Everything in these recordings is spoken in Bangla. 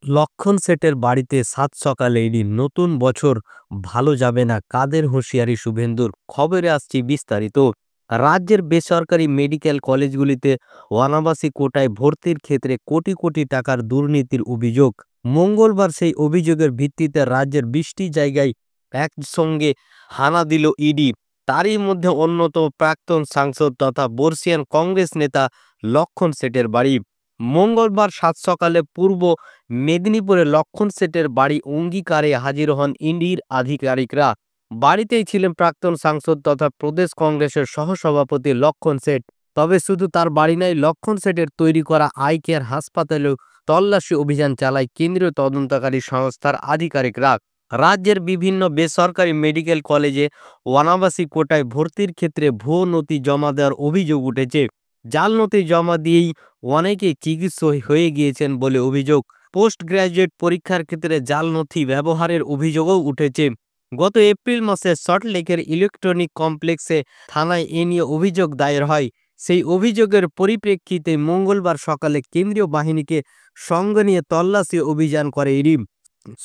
লক্ষণ সেটের বাড়িতে সাত সকালে ইডি নতুন বছর ভালো যাবে না, কাদের হুঁশিয়ারি শুভেন্দুর। খবরে আসছি বিস্তারিত। রাজ্যের বেসরকারি মেডিকেল কলেজগুলিতে অনাবাসী কোটায় ভর্তির ক্ষেত্রে কোটি কোটি টাকার দুর্নীতির অভিযোগ। মঙ্গলবার সেই অভিযোগের ভিত্তিতে রাজ্যের 20টি জায়গায় একসঙ্গে হানা দিল ইডি। তারই মধ্যে অন্যতম প্রাক্তন সাংসদ তথা বর্ষিয়ান কংগ্রেস নেতা লক্ষণ সেটের বাড়ি। মঙ্গলবার সাত সকালে পূর্ব মেদিনীপুরে লক্ষণ সেটের বাড়ি অঙ্গীকারে হাজির হন ইডির আধিকারিকরা। বাড়িতেই ছিলেন প্রাক্তন সাংসদ তথা প্রদেশ কংগ্রেসের সহসভাপতি লক্ষণ সেট। তবে শুধু তার বাড়ি নয়, লক্ষণ সেটের তৈরি করা আই কেয়ার হাসপাতালেও তল্লাশি অভিযান চালায় কেন্দ্রীয় তদন্তকারী সংস্থার আধিকারিকরা। রাজ্যের বিভিন্ন বেসরকারি মেডিকেল কলেজে অনাবাসী কোটায় ভর্তির ক্ষেত্রে ভুয়ো নথি জমা দেওয়ার অভিযোগ উঠেছে। জাল নথি জমা দিয়েই অনেকেই চিকিৎসক হয়ে গিয়েছেন বলে অভিযোগ। পোস্ট গ্রাজুয়েট পরীক্ষার ক্ষেত্রে জাল নথি ব্যবহারের অভিযোগও উঠেছে। গত এপ্রিল মাসে সল্টলেকের ইলেকট্রনিক কমপ্লেক্সে থানায় এ নিয়ে অভিযোগ দায়ের হয়। সেই অভিযোগের পরিপ্রেক্ষিতে মঙ্গলবার সকালে কেন্দ্রীয় বাহিনীকে সঙ্গে নিয়ে তল্লাশি অভিযান করে ইডি।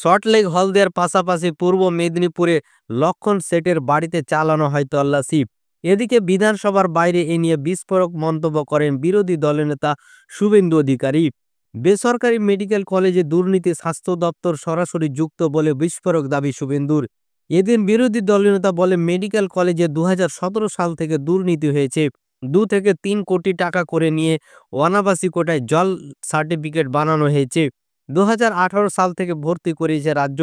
সল্টলেক হলদিয়ার পাশাপাশি পূর্ব মেদিনীপুরে লক্ষণ সেটের বাড়িতে চালানো হয় তল্লাশি। এদিকে বিধানসভার বাইরে এ নিয়ে বিস্ফোরক মন্তব্য করেন বিরোধী দলনেতা শুভেন্দু অধিকারী। বেসরকারি মেডিকেল কলেজে দুর্নীতি স্বাস্থ্য দপ্তর সরাসরি যুক্ত বলে বিস্ফোরক দাবি শুভেন্দুর। এদিন বিরোধী দলনেতা বলে, মেডিকেল কলেজে 2017 সাল থেকে দুর্নীতি হয়েছে। 2 থেকে 3 কোটি টাকা করে নিয়ে অনাবাসী কোটায় জল সার্টিফিকেট বানানো হয়েছে। 2018 সাল থেকে ভর্তি করেছে রাজ্য।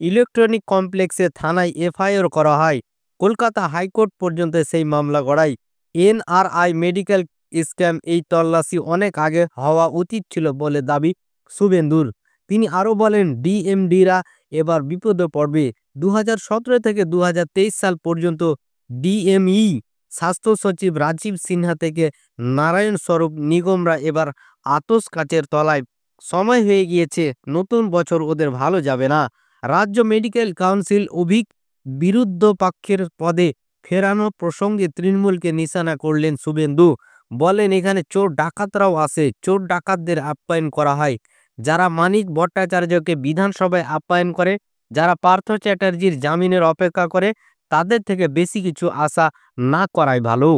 ইলেকট্রনিক কমপ্লেক্সে থানায় এফআইআর করা হয়। কলকাতা হাইকোর্ট পর্যন্ত সেই মামলা গড়ায়। NRI medical scam. এই তল্লাশি অনেক আগে হওয়া উচিত ছিল বলে দাবি শুভেন্দুর। তিনি আরও বলেন, ডিএমডিরা এবার বিপদে পড়বে। 2017 থেকে 2023 সাল পর্যন্ত ডিএমই স্বাস্থ্য সচিব রাজীব সিনহা থেকে নারায়ণ স্বরূপ নিগমরা এবার আতস কাচের তলায়। সময় হয়ে গিয়েছে, নতুন বছর ওদের ভালো যাবে না। রাজ্য মেডিকেল কাউন্সিল বিরুদ্ধ পক্ষের পদে ফেরানো প্রসঙ্গে তৃণমূলকে নিশানা করলেন শুভেন্দু। বলেন, এখানে চোর ডাকাতরাও আসে, চোর ডাকাতদের আপ্যায়ন করা হয়। যারা মানিক ভট্টাচার্যকে বিধানসভায় আপ্যায়ন করে, যারা পার্থ চ্যাটার্জির জামিনের অপেক্ষা করে, তাদের থেকে বেশি কিছু আশা না করাই ভালো।